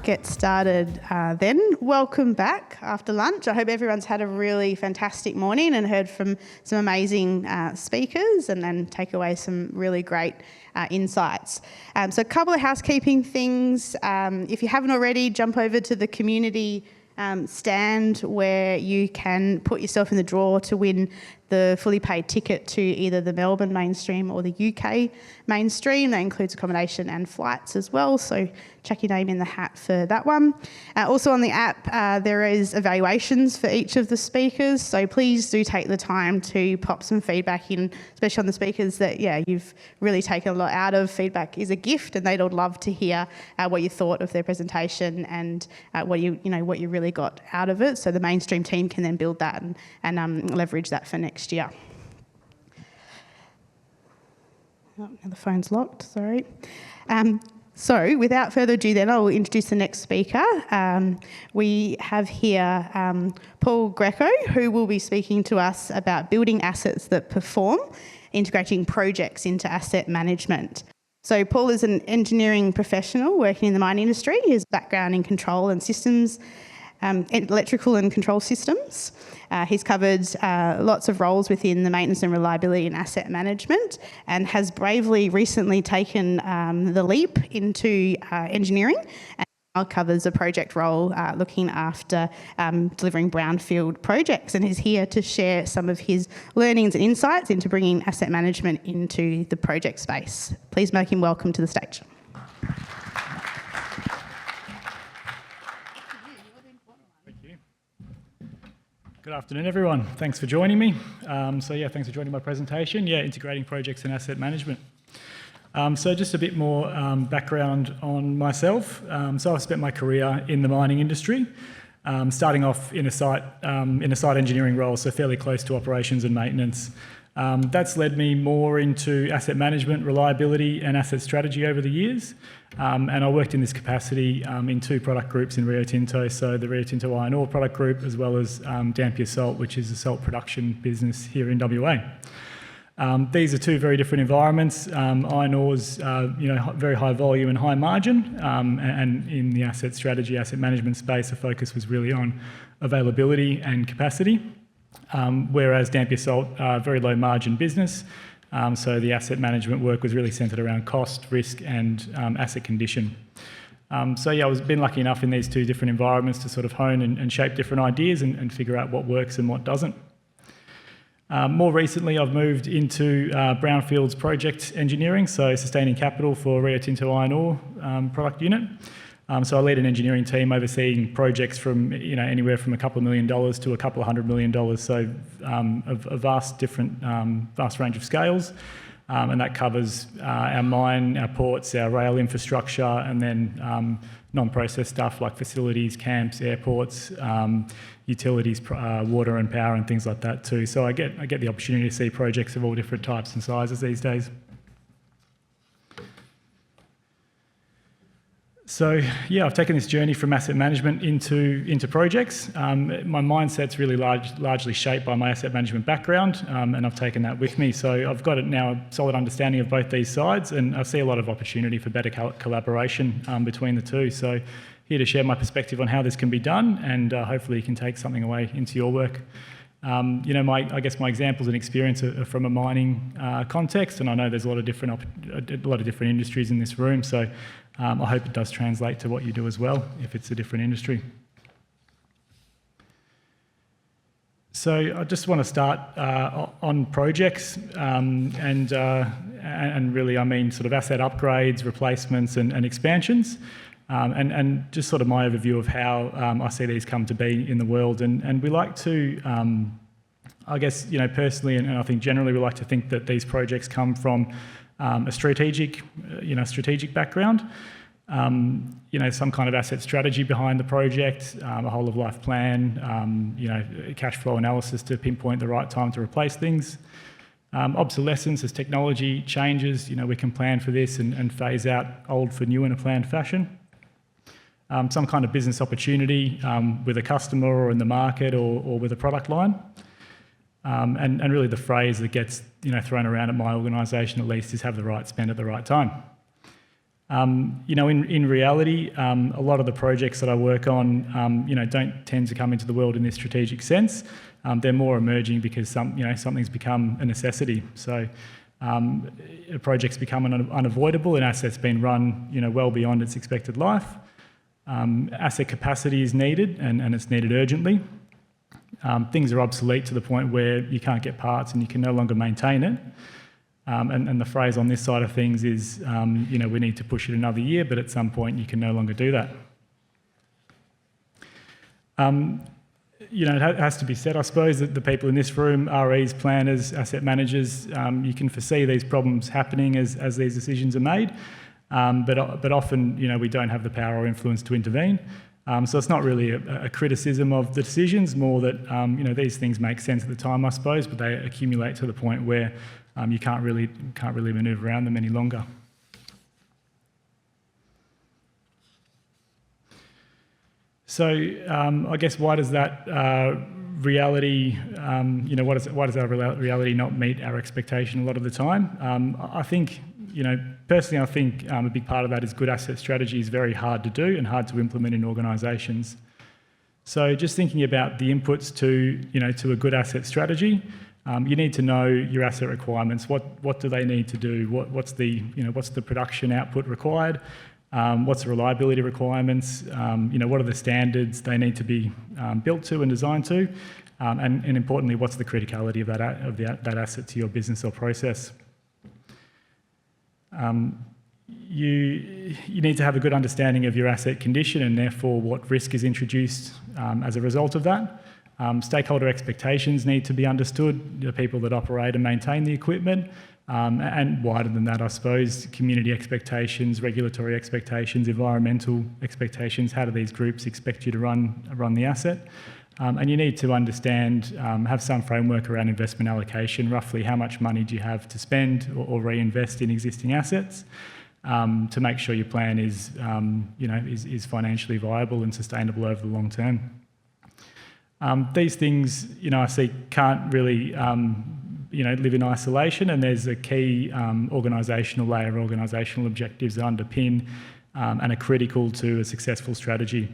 get started then. Welcome back after lunch. I hope everyone's had a really fantastic morning and heard from some amazing speakers and take away some really great insights. So a couple of housekeeping things. If you haven't already, jump over to the community stand where you can put yourself in the draw to win the fully paid ticket to either the Melbourne mainstream or the UK mainstream. That includes accommodation and flights as well, so chuck your name in the hat for that one. Also on the app, there is evaluations for each of the speakers, so please do take the time to pop some feedback in, especially on the speakers that, you've really taken a lot out of. Feedback is a gift, and they'd all love to hear what you thought of their presentation and what you really got out of it, so the mainstream team can then build that and leverage that for next year. Oh, now the phone's locked, sorry. So without further ado then, I'll introduce the next speaker. We have here Paul Greco, who will be speaking to us about building assets that perform, integrating projects into asset management. So Paul is an engineering professional working in the mining industry. His background in control and systems, electrical and control systems. He's covered lots of roles within the maintenance and reliability and asset management, and has bravely recently taken the leap into engineering, and now covers a project role looking after delivering brownfield projects, and is here to share some of his learnings and insights into bringing asset management into the project space. Please make him welcome to the stage. Good afternoon, everyone. Thanks for joining me. Thanks for joining my presentation. Integrating projects and asset management. So just a bit more background on myself. So I've spent my career in the mining industry, starting off in a site engineering role, so fairly close to operations and maintenance. That's led me more into asset management, reliability and asset strategy over the years. And I worked in this capacity in two product groups in Rio Tinto, so the Rio Tinto Iron Ore product group, as well as Dampier Salt, which is a salt production business here in WA. These are two very different environments. Iron ore's very high volume and high margin, and in the asset strategy, asset management space, the focus was really on availability and capacity. Whereas Dampier Salt, very low margin business, so the asset management work was really centred around cost, risk and asset condition. I've been lucky enough in these two different environments to sort of hone and shape different ideas and figure out what works and what doesn't. More recently, I've moved into brownfields project engineering, so sustaining capital for Rio Tinto Iron Ore product unit. So I lead an engineering team overseeing projects from anywhere from a couple of $1 million to a couple of $100 million, so a vast range of scales, and that covers our mine, our ports, our rail infrastructure, and then non-process stuff like facilities, camps, airports, utilities, water and power, and things like that too. So I get the opportunity to see projects of all different types and sizes these days. So I've taken this journey from asset management into projects. My mindset's really largely shaped by my asset management background, and I've taken that with me. So I've got now a solid understanding of both these sides, and I see a lot of opportunity for better collaboration between the two. So here to share my perspective on how this can be done, and hopefully you can take something away into your work. I guess my examples and experience are from a mining context, and I know there's a lot of different industries in this room. So I hope it does translate to what you do as well, if it's a different industry. So I just want to start on projects, and really I mean sort of asset upgrades, replacements, and expansions. And just sort of my overview of how I see these come to be in the world. And we like to, I guess, personally, and I think generally we like to think that these projects come from a strategic background, some kind of asset strategy behind the project, a whole of life plan, cash flow analysis to pinpoint the right time to replace things. Obsolescence as technology changes, we can plan for this and phase out old for new in a planned fashion. Some kind of business opportunity with a customer or in the market or with a product line. And really the phrase that gets thrown around at my organisation at least is have the right spend at the right time. In reality, a lot of the projects that I work on, don't tend to come into the world in this strategic sense. They're more emerging because something's become a necessity. So a project's become unavoidable, and asset's been run, well beyond its expected life. Asset capacity is needed, and it's needed urgently. Things are obsolete to the point where you can't get parts and you can no longer maintain it. And the phrase on this side of things is, we need to push it another year, but at some point you can no longer do that. It has to be said, I suppose, that the people in this room, REs, planners, asset managers, you can foresee these problems happening as these decisions are made, but often, we don't have the power or influence to intervene. So it's not really a criticism of the decisions, more that, these things make sense at the time, I suppose, but they accumulate to the point where you can't really manoeuvre around them any longer. So I guess why does that reality, why does our reality not meet our expectation a lot of the time? I think, personally, I think a big part of that is good asset strategy is very hard to do and hard to implement in organisations. So just thinking about the inputs to a good asset strategy, you need to know your asset requirements. What do they need to do? What's the production output required? What's the reliability requirements? What are the standards they need to be built to and designed to? And importantly, what's the criticality of that asset to your business or process? You need to have a good understanding of your asset condition and therefore what risk is introduced as a result of that. Stakeholder expectations need to be understood, the people that operate and maintain the equipment, and wider than that, I suppose, community expectations, regulatory expectations, environmental expectations. How do these groups expect you to run the asset? And you need to understand, have some framework around investment allocation, roughly how much money do you have to spend or reinvest in existing assets, to make sure your plan is financially viable and sustainable over the long term. These things, I see can't really, live in isolation, and there's a key organisational layer, organisational objectives that underpin and are critical to a successful strategy.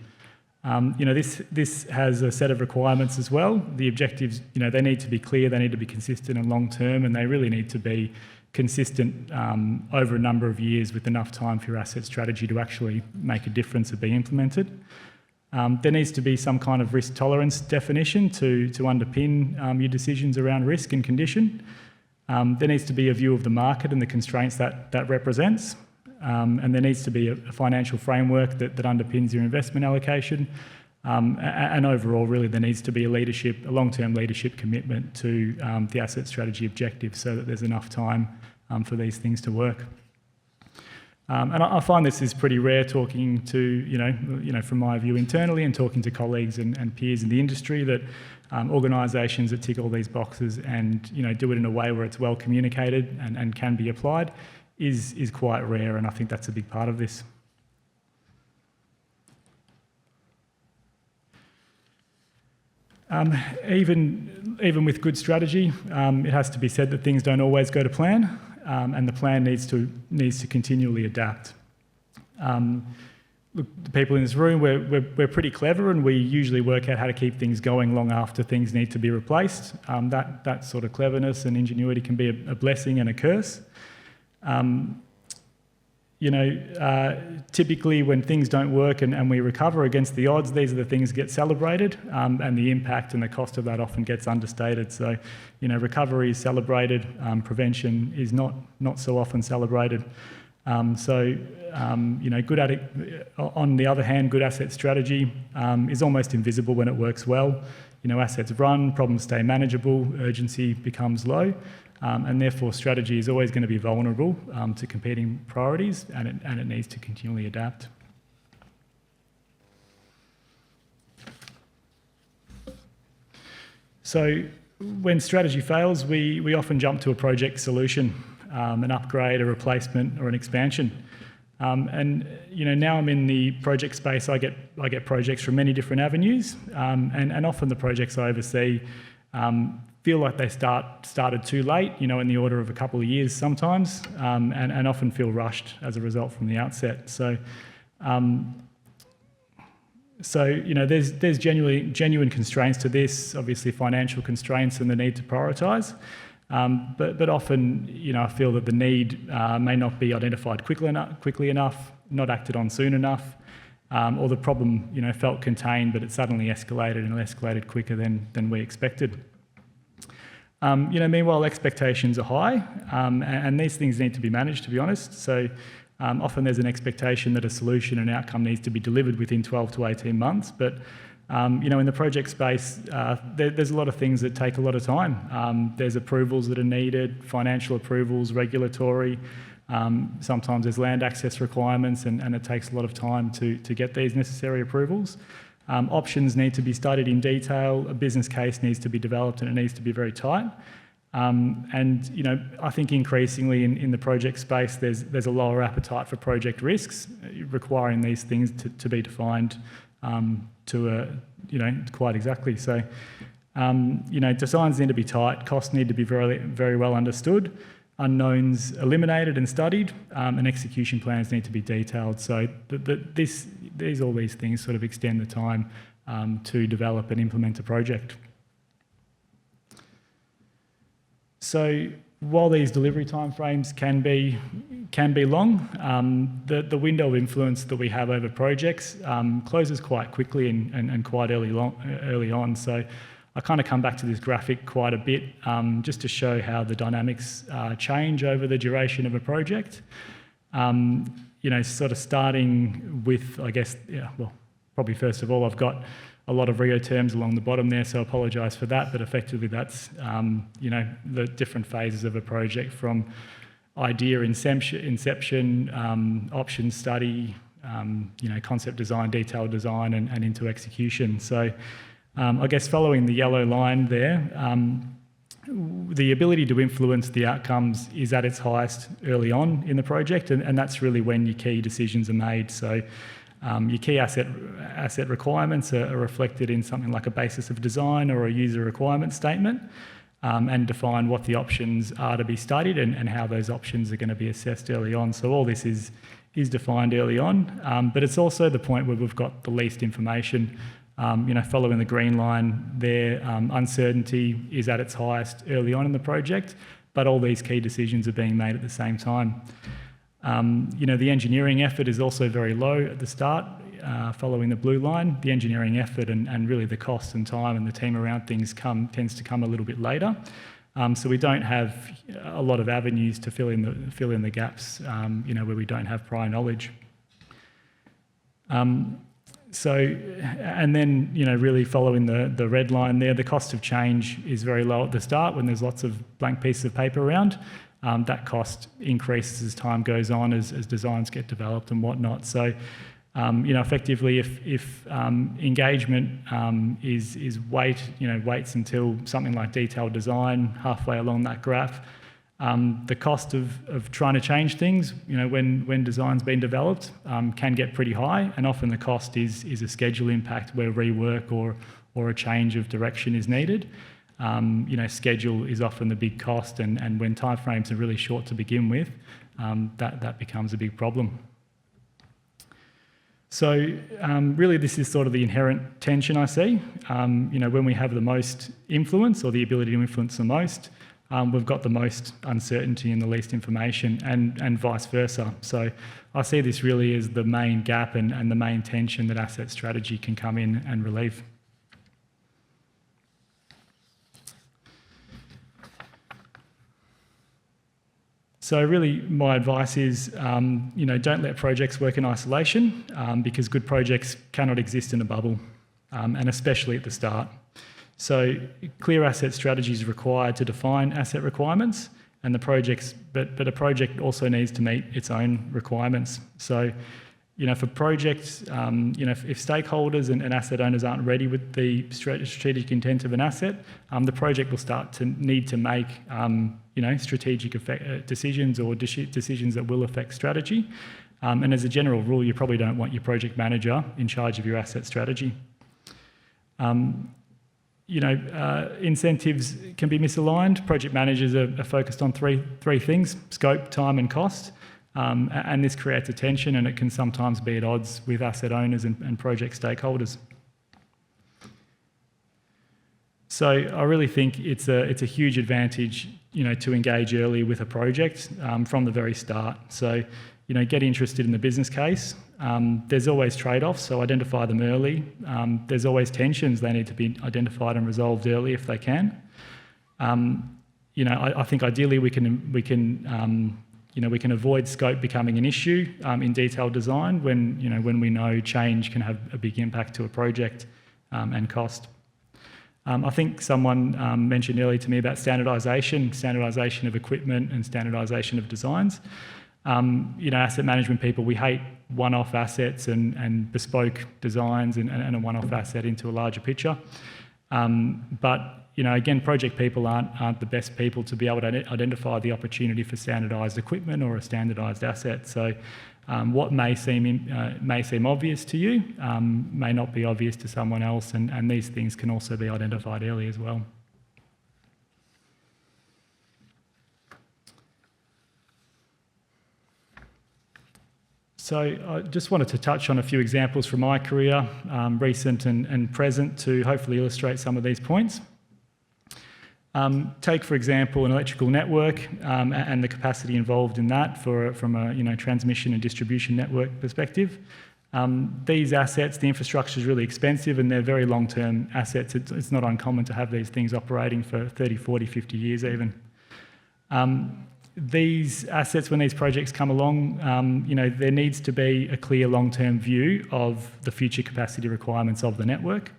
This has a set of requirements as well. The objectives, they need to be clear, they need to be consistent and long-term, and they really need to be consistent over a number of years with enough time for your asset strategy to actually make a difference and be implemented. There needs to be some kind of risk tolerance definition to underpin your decisions around risk and condition. There needs to be a view of the market and the constraints that represents. And there needs to be a financial framework that underpins your investment allocation. And overall, really, there needs to be a long-term leadership commitment to the asset strategy objectives so that there's enough time for these things to work. And I find this is pretty rare talking to, from my view internally and talking to colleagues and peers in the industry, that organisations that tick all these boxes and, do it in a way where it's well communicated and can be applied is quite rare, and I think that's a big part of this. Even with good strategy, it has to be said that things don't always go to plan, and the plan needs to continually adapt. Look, the people in this room, we're pretty clever, and we usually work out how to keep things going long after things need to be replaced. That sort of cleverness and ingenuity can be a blessing and a curse. Typically when things don't work and we recover against the odds, these are the things that get celebrated, and the impact and the cost of that often gets understated. So, recovery is celebrated, prevention is not so often celebrated. Good at it. On the other hand, good asset strategy is almost invisible when it works well. Assets run, problems stay manageable, urgency becomes low. And therefore strategy is always going to be vulnerable to competing priorities, and it needs to continually adapt. So when strategy fails, we often jump to a project solution, an upgrade, a replacement or an expansion. Now I'm in the project space, I get projects from many different avenues, and often the projects I oversee feel like they started too late, in the order of a couple of years sometimes, and often feel rushed as a result from the outset. So there's genuine constraints to this, obviously financial constraints and the need to prioritise. But often, I feel that the need may not be identified quickly enough, not acted on soon enough, or the problem, felt contained, but it suddenly escalated and escalated quicker than we expected. Meanwhile, expectations are high, and these things need to be managed, to be honest. So often there's an expectation that a solution and outcome needs to be delivered within 12 to 18 months, but in the project space, there's a lot of things that take a lot of time. There's approvals that are needed, financial approvals, regulatory. Sometimes there's land access requirements, and it takes a lot of time to get these necessary approvals. Options need to be studied in detail. A business case needs to be developed, and it needs to be very tight. I think increasingly in the project space, there's a lower appetite for project risks, requiring these things to be defined quite exactly. So, designs need to be tight, costs need to be very, very well understood, unknowns eliminated and studied, and execution plans need to be detailed. So all these things sort of extend the time to develop and implement a project. So while these delivery timeframes can be long, the window of influence that we have over projects closes quite quickly and quite early on. So I kind of come back to this graphic quite a bit just to show how the dynamics change over the duration of a project. Sort of starting with, I guess, probably first of all, I've got a lot of Rio terms along the bottom there, so I apologise for that, but effectively that's, the different phases of a project from idea inception, option study, concept design, detailed design, and into execution. So I guess following the yellow line there, the ability to influence the outcomes is at its highest early on in the project, and that's really when your key decisions are made. So your key asset requirements are reflected in something like a basis of design or a user requirement statement, and define what the options are to be studied and how those options are going to be assessed early on. So all this is defined early on, but it's also the point where we've got the least information. Following the green line there, uncertainty is at its highest early on in the project, but all these key decisions are being made at the same time. The engineering effort is also very low at the start, following the blue line. The engineering effort and really the cost and time and the team around things tends to come a little bit later. So we don't have a lot of avenues to fill in the gaps, where we don't have prior knowledge. Really following the red line there, the cost of change is very low at the start when there's lots of blank pieces of paper around. That cost increases as time goes on, as designs get developed and whatnot. So, effectively, if engagement waits until something like detailed design halfway along that graph, the cost of trying to change things, when design's been developed, can get pretty high, and often the cost is a schedule impact where rework or a change of direction is needed. Schedule is often the big cost, and when timeframes are really short to begin with, that becomes a big problem. So really this is sort of the inherent tension I see. When we have the most influence or the ability to influence the most, we've got the most uncertainty and the least information, and vice versa. So I see this really as the main gap and the main tension that asset strategy can come in and relieve. So really my advice is, don't let projects work in isolation, because good projects cannot exist in a bubble, and especially at the start. So clear asset strategy is required to define asset requirements, and but a project also needs to meet its own requirements. So, for projects, if stakeholders and asset owners aren't ready with the strategic intent of an asset, the project will start to need to make, strategic decisions or decisions that will affect strategy. And as a general rule, you probably don't want your project manager in charge of your asset strategy. incentives can be misaligned. Project managers are focused on three things: scope, time and cost. And this creates a tension, and it can sometimes be at odds with asset owners and project stakeholders. So I really think it's a huge advantage, to engage early with a project from the very start. So, get interested in the business case. There's always trade-offs, so identify them early. There's always tensions; they need to be identified and resolved early if they can. I think ideally we can avoid scope becoming an issue in detailed design when we know change can have a big impact to a project and cost. I think someone mentioned earlier to me about standardisation of equipment and standardisation of designs. Asset management people, we hate one-off assets and bespoke designs and a one-off asset into a larger picture. But again, project people aren't the best people to be able to identify the opportunity for standardised equipment or a standardised asset. So what may seem obvious to you may not be obvious to someone else, and these things can also be identified early as well. So I just wanted to touch on a few examples from my career, recent and present, to hopefully illustrate some of these points. Take, for example, an electrical network and the capacity involved in that from a transmission and distribution network perspective. These assets, the infrastructure is really expensive and they're very long-term assets. It's not uncommon to have these things operating for 30, 40, 50 years even. These assets, when these projects come along, there needs to be a clear long-term view of the future capacity requirements of the network.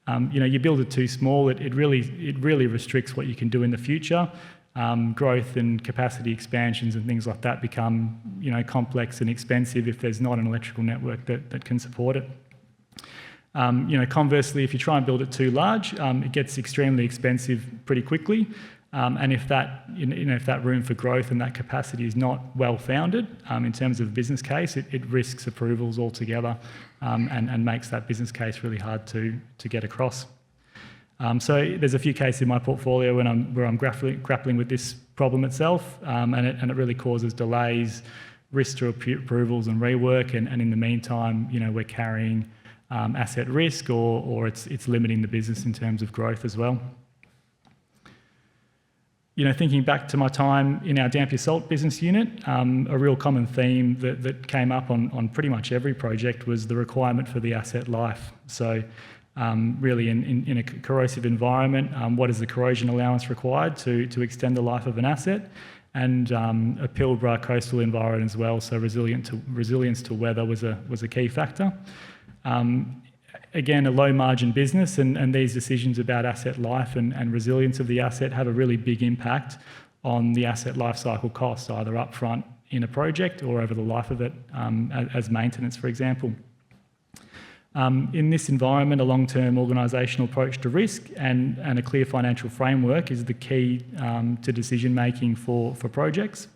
You build it too small, it really restricts what you can do in the future. Growth and capacity expansions and things like that become, complex and expensive if there's not an electrical network that can support it. Conversely, if you try and build it too large, it gets extremely expensive pretty quickly. And if that room for growth and that capacity is not well founded in terms of business case, it risks approvals altogether and makes that business case really hard to get across. So there's a few cases in my portfolio where I'm grappling with this problem itself, and it really causes delays, risk to approvals and rework, and in the meantime, we're carrying asset risk or it's limiting the business in terms of growth as well. Thinking back to my time in our Dampier Salt business unit, a real common theme that came up on pretty much every project was the requirement for the asset life. So really in a corrosive environment, what is the corrosion allowance required to extend the life of an asset? And a Pilbara coastal environment as well, so resilience to weather was a key factor. Again, a low margin business, and these decisions about asset life and resilience of the asset have a really big impact on the asset lifecycle costs, either upfront in a project or over the life of it as maintenance, for example. In this environment, a long-term organisational approach to risk and a clear financial framework is the key to decision making for projects.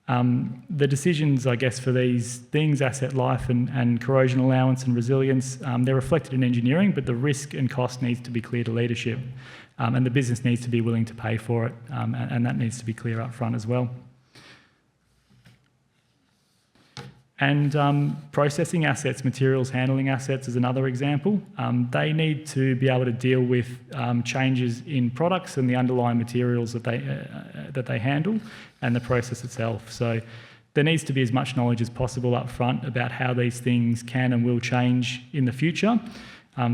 The decisions, I guess, for these things, asset life and corrosion allowance and resilience, they're reflected in engineering, but the risk and cost needs to be clear to leadership, and the business needs to be willing to pay for it, and that needs to be clear up front as well. And processing assets, materials handling assets is another example. They need to be able to deal with changes in products and the underlying materials that they handle and the process itself. So there needs to be as much knowledge as possible up front about how these things can and will change in the future,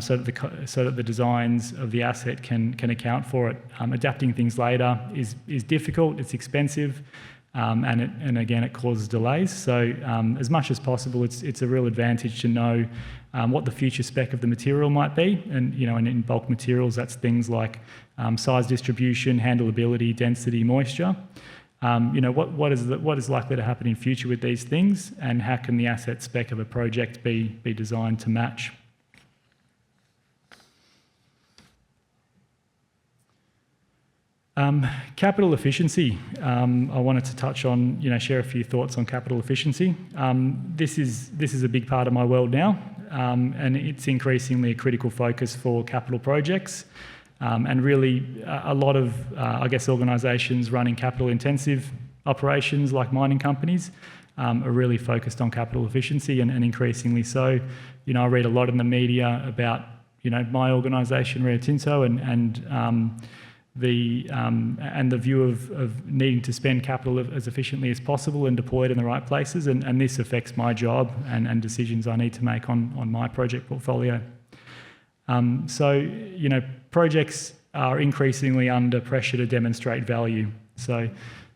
so that the designs of the asset can account for it. Adapting things later is difficult, it's expensive, and again, it causes delays. So as much as possible, it's a real advantage to know what the future spec of the material might be. And and in bulk materials, that's things like size distribution, handleability, density, moisture. What is likely to happen in future with these things, and how can the asset spec of a project be designed to match? Capital efficiency. I wanted to touch on, share a few thoughts on capital efficiency. This is a big part of my world now, and it's increasingly a critical focus for capital projects. And really, a lot of, organisations running capital-intensive operations like mining companies are really focused on capital efficiency and increasingly so. I read a lot in the media about, my organisation, Rio Tinto, and the view of needing to spend capital as efficiently as possible and deploy it in the right places, and this affects my job and decisions I need to make on my project portfolio. Projects are increasingly under pressure to demonstrate value. So,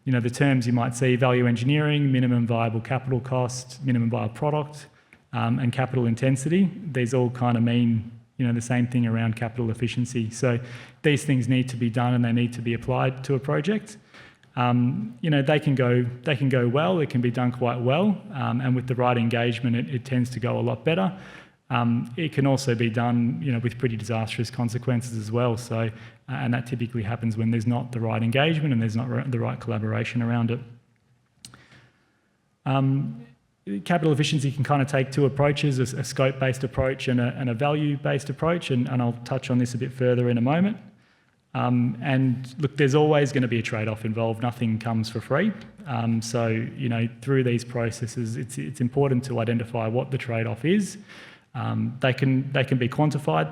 the terms you might see: value engineering, minimum viable capital cost, minimum viable product, and capital intensity. These all kind of mean, the same thing around capital efficiency. So these things need to be done and they need to be applied to a project. They can go well, it can be done quite well, and with the right engagement, it tends to go a lot better. It can also be done, with pretty disastrous consequences as well. So, and that typically happens when there's not the right engagement and there's not the right collaboration around it. Capital efficiency can kind of take two approaches: a scope-based approach and a value-based approach, and I'll touch on this a bit further in a moment. And look, there's always going to be a trade-off involved. Nothing comes for free. Through these processes, it's important to identify what the trade-off is. They can be quantified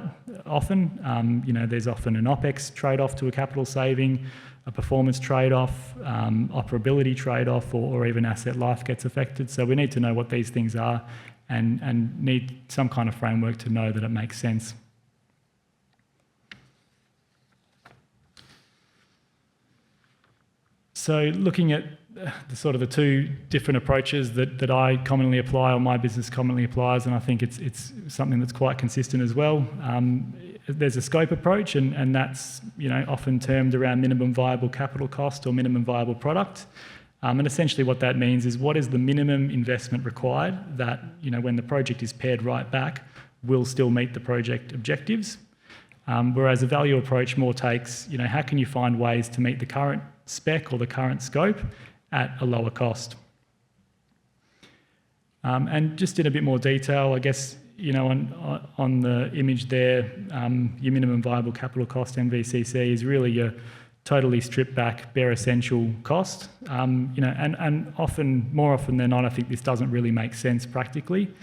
often. There's often an OPEX trade-off to a capital saving, a performance trade-off, operability trade-off, or even asset life gets affected. So we need to know what these things are and need some kind of framework to know that it makes sense. So looking at the two different approaches that I commonly apply, or my business commonly applies, and I think it's something that's quite consistent as well. There's a scope approach, and that's often termed around minimum viable capital cost or minimum viable product. And essentially what that means is, what is the minimum investment required that when the project is pared right back will still meet the project objectives. Whereas a value approach more takes, how can you find ways to meet the current spec or the current scope at a lower cost. And just in a bit more detail, I guess, on the image there, your minimum viable capital cost, MVCC, is really your totally stripped back bare essential cost. And more often than not, I think this doesn't really make sense practically.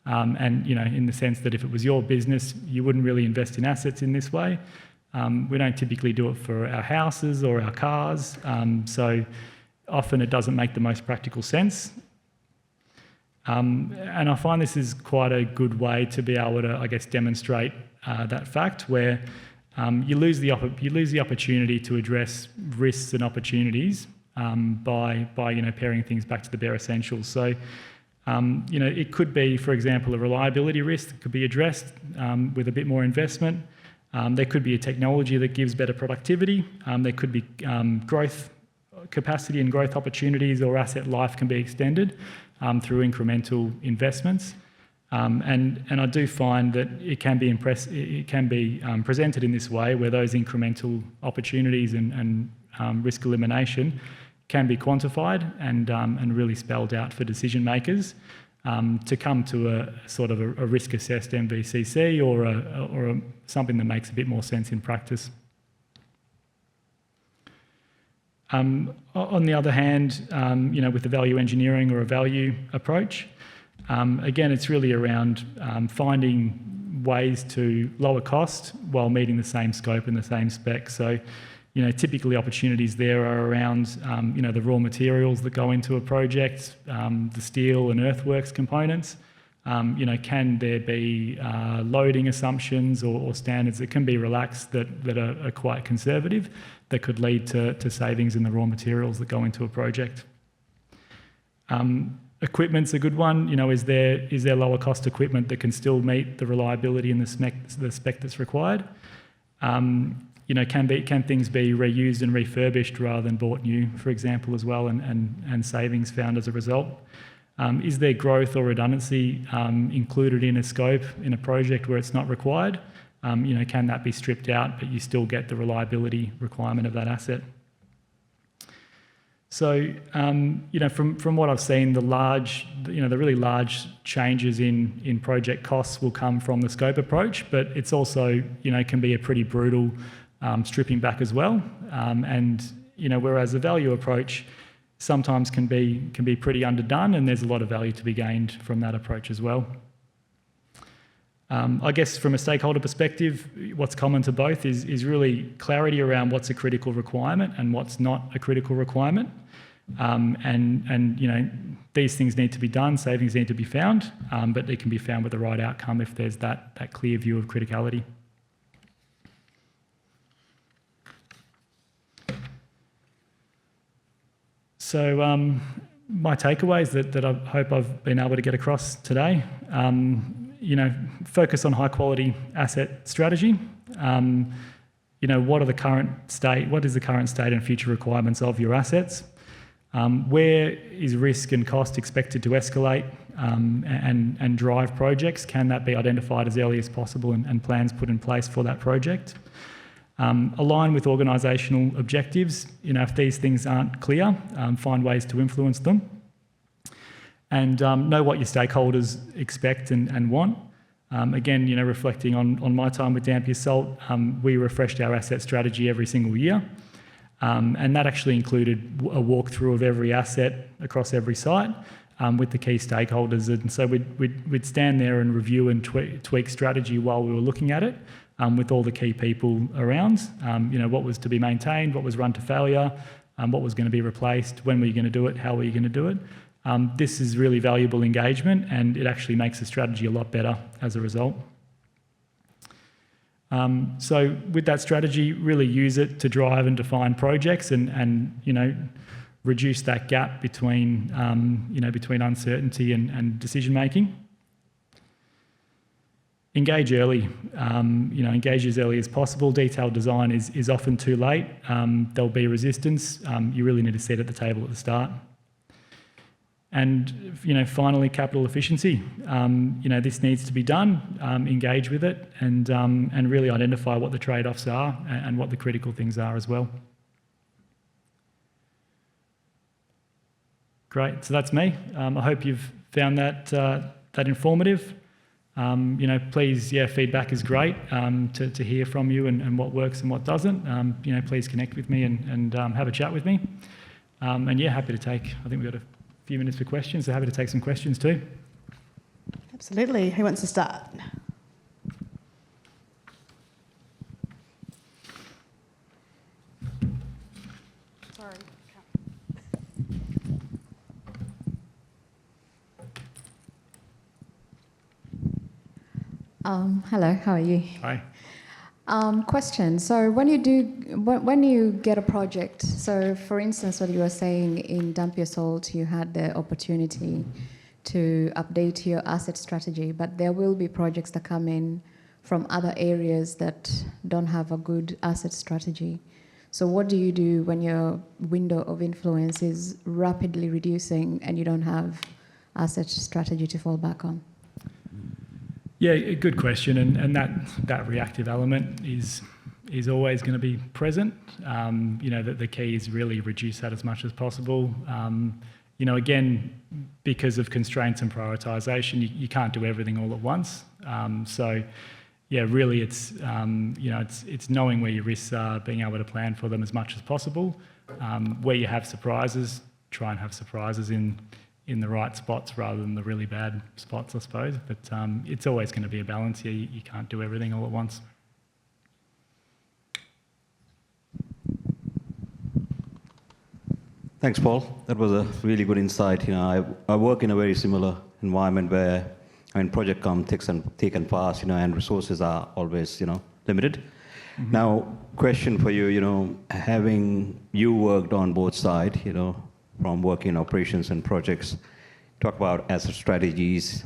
In the sense that if it was your business, you wouldn't really invest in assets in this way. We don't typically do it for our houses or our cars, so often it doesn't make the most practical sense. And I find this is quite a good way to be able to, demonstrate that fact, where you lose the opportunity to address risks and opportunities by paring things back to the bare essentials. So, it could be, for example, a reliability risk that could be addressed with a bit more investment. There could be a technology that gives better productivity. There could be growth capacity and growth opportunities, or asset life can be extended through incremental investments. And I do find that it can be presented in this way, where those incremental opportunities and risk elimination can be quantified and really spelled out for decision makers to come to a sort of a risk-assessed MVCC or something that makes a bit more sense in practice. On the other hand, with the value engineering or a value approach, again, it's really around finding ways to lower cost while meeting the same scope and the same spec. So, typically opportunities there are around, the raw materials that go into a project, the steel and earthworks components. Can there be loading assumptions or standards that can be relaxed that are quite conservative, that could lead to savings in the raw materials that go into a project? Equipment's a good one. Is there lower cost equipment that can still meet the reliability and the spec that's required? Can things be reused and refurbished rather than bought new, for example, as well, and savings found as a result? Is there growth or redundancy included in a scope in a project where it's not required? Can that be stripped out, but you still get the reliability requirement of that asset? So, from what I've seen, the really large changes in project costs will come from the scope approach, but it's also, can be a pretty brutal stripping back as well. And whereas the value approach sometimes can be pretty underdone, and there's a lot of value to be gained from that approach as well. I guess from a stakeholder perspective, what's common to both is really clarity around what's a critical requirement and what's not a critical requirement. And these things need to be done, savings need to be found, but they can be found with the right outcome if there's that clear view of criticality. So my takeaways that I hope I've been able to get across today, focus on high quality asset strategy. What is the current state and future requirements of your assets? Where is risk and cost expected to escalate and drive projects? Can that be identified as early as possible and plans put in place for that project? Align with organisational objectives. If these things aren't clear, find ways to influence them. And know what your stakeholders expect and want. Again, reflecting on my time with Dampier Salt, we refreshed our asset strategy every single year. And that actually included a walkthrough of every asset across every site with the key stakeholders. And so we'd stand there and review and tweak strategy while we were looking at it with all the key people around. What was to be maintained, what was run to failure, what was going to be replaced, when were you going to do it, how were you going to do it. This is really valuable engagement, and it actually makes the strategy a lot better as a result. So with that strategy, really use it to drive and define projects and reduce that gap between uncertainty and decision making. Engage early, engage as early as possible. Detailed design is often too late. There'll be resistance. You really need to sit at the table at the start. And finally, capital efficiency. This needs to be done. Engage with it, and really identify what the trade-offs are and what the critical things are as well. Great. So that's me. I hope you've found that informative. Please, feedback is great to hear from you and what works and what doesn't. Please connect with me and have a chat with me. Happy to take. I think we've got a few minutes for questions, so happy to take some questions too. Absolutely. Who wants to start? Sorry. Hello, how are you? Hi. Question. So when you get a project, so for instance, what you were saying in Dampier Salt, you had the opportunity to update your asset strategy, but there will be projects that come in from other areas that don't have a good asset strategy. So what do you do when your window of influence is rapidly reducing and you don't have asset strategy to fall back on? Yeah, good question, and that reactive element is always going to be present. The key is really reduce that as much as possible. Again, because of constraints and prioritisation, you can't do everything all at once. Really, it's knowing where your risks are, being able to plan for them as much as possible. Where you have surprises, try and have surprises in the right spots rather than the really bad spots, I suppose. But it's always going to be a balance here. You can't do everything all at once. Thanks, Paul. That was a really good insight. I work in a very similar environment where, project come thick and fast, and resources are always, limited. Mm-hmm. Now, question for you, having you worked on both sides, from working in operations and projects, talk about asset strategies.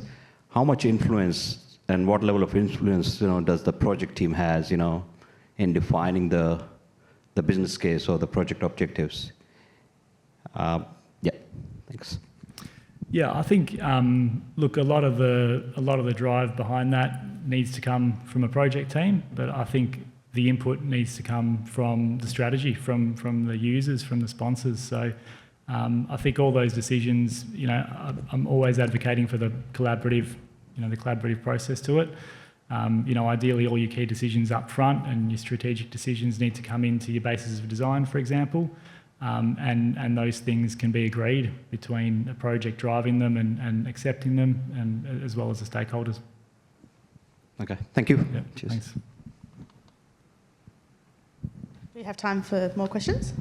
How much influence and what level of influence, does the project team has, in defining the business case or the project objectives? Thanks. Yeah, I think look, a lot of the drive behind that needs to come from a project team, but I think the input needs to come from the strategy, from the users, from the sponsors. So I think all those decisions, I'm always advocating for the collaborative process to it. Ideally all your key decisions up front and your strategic decisions need to come into your basis of design, for example. And those things can be agreed between a project driving them and accepting them, and as well as the stakeholders. Okay, thank you. Yeah, Cheers. thanks. Do we have time for more questions?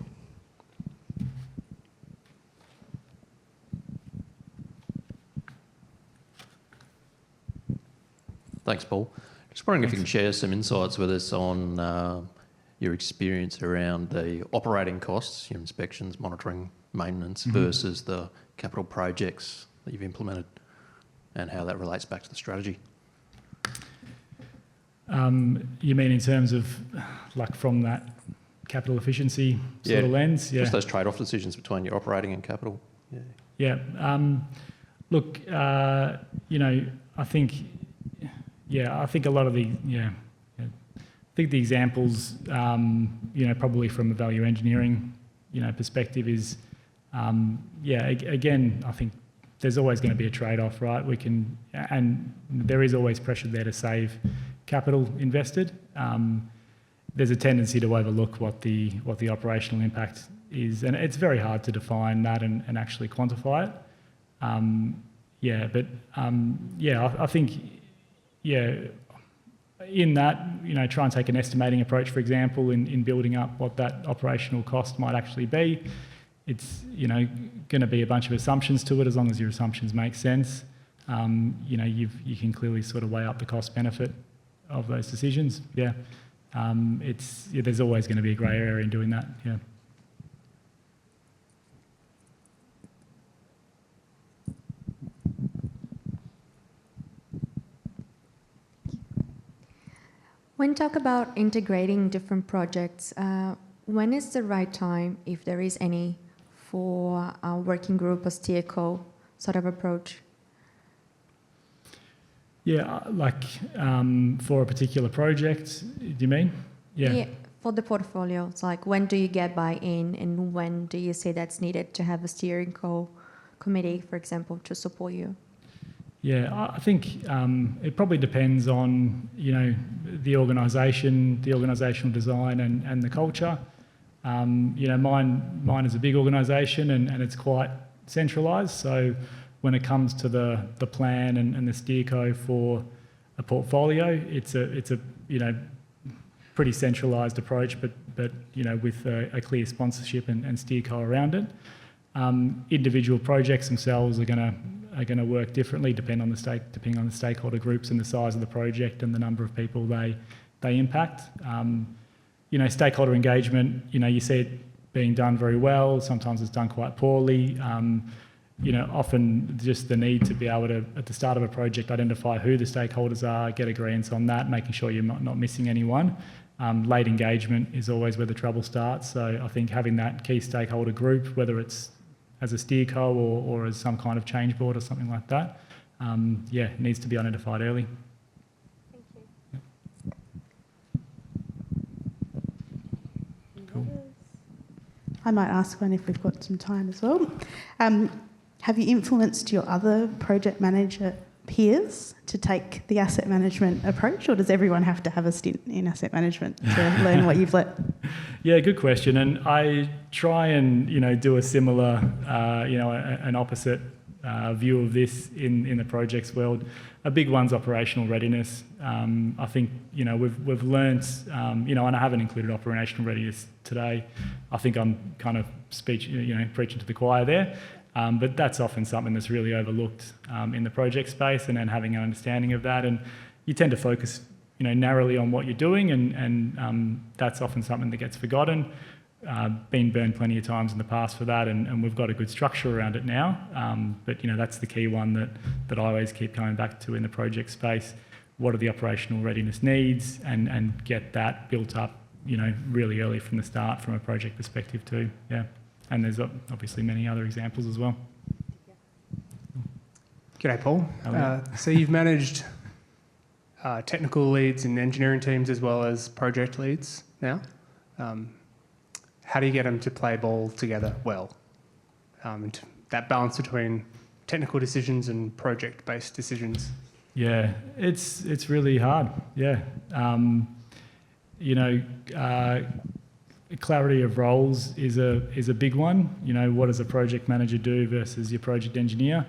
Thanks, Paul. Just wondering if you can share some insights with us on your experience around the operating costs, your inspections, monitoring, maintenance, versus the capital projects that you've implemented, and how that relates back to the strategy. You mean in terms of, like, from that capital efficiency sort of lens? Yeah. Just those trade-off decisions between your operating and capital. Yeah. Look, I think a lot of the, I think the examples, probably from a value engineering, perspective is, again, I think there's always going to be a trade-off, right? And there is always pressure there to save capital invested. There's a tendency to overlook what the operational impact is, and it's very hard to define that and actually quantify it. I think, in that, try and take an estimating approach, for example, in building up what that operational cost might actually be. It's, going to be a bunch of assumptions to it, as long as your assumptions make sense. You can clearly sort of weigh up the cost benefit of those decisions. There's always going to be a grey area in doing that. Yeah. When you talk about integrating different projects, when is the right time, if there is any, for a working group or steerco sort of approach? Yeah, for a particular project, do you mean? Yeah, for the portfolio. It's like, when do you get buy-in, and when do you say that's needed to have a steering committee, for example, to support you? Yeah, I think it probably depends on, the organisation, the organisational design and the culture. Mine is a big organisation and it's quite centralised. So when it comes to the plan and the steerco for a portfolio, it's a pretty centralised approach, but with a clear sponsorship and steerco around it. Individual projects themselves are going to work differently, depending on the stakeholder groups and the size of the project and the number of people they impact. Stakeholder engagement, you see it being done very well. Sometimes it's done quite poorly. Often just the need to be able to, at the start of a project, identify who the stakeholders are, get agreements on that, making sure you're not missing anyone. Late engagement is always where the trouble starts. So I think having that key stakeholder group, whether it's as a steerco or as some kind of change board or something like that, needs to be identified early. Thank you. Cool. I might ask one if we've got some time as well. Have you influenced your other project manager peers to take the asset management approach, or does everyone have to have a stint in asset management to learn what you've learned? Yeah, good question. And I try and, do a similar, an opposite view of this in the projects world. A big one's operational readiness. I think, we've learnt, and I haven't included operational readiness today. I think I'm kind of preaching to the choir there. But that's often something that's really overlooked in the project space, and then having an understanding of that. And you tend to focus, narrowly on what you're doing, and that's often something that gets forgotten. Been burned plenty of times in the past for that, and we've got a good structure around it now. But that's the key one that I always keep coming back to in the project space. What are the operational readiness needs, and get that built up, really early from the start from a project perspective too. Yeah. And there's obviously many other examples as well. G'day, Paul. So you've managed technical leads in engineering teams as well as project leads now. How do you get them to play ball together well? And that balance between technical decisions and project-based decisions. Yeah, it's really hard. Yeah, clarity of roles is a big one. What does a project manager do versus your project engineer?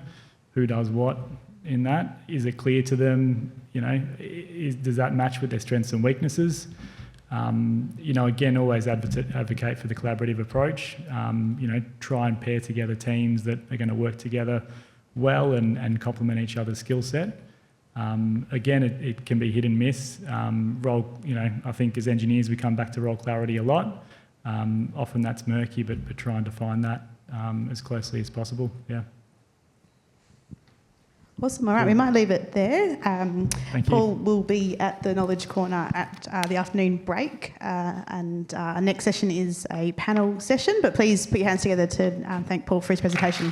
Who does what in that? Is it clear to them? Does that match with their strengths and weaknesses? Again, always advocate for the collaborative approach. Try and pair together teams that are going to work together well and complement each other's skill set. Again, it can be hit and miss. I think as engineers we come back to role clarity a lot. Often that's murky, but try and define that as closely as possible. Yeah. Awesome. All right, we might leave it there. Thank Paul you. will be at the Knowledge Corner at the afternoon break, and our next session is a panel session, but please put your hands together to thank Paul for his presentation.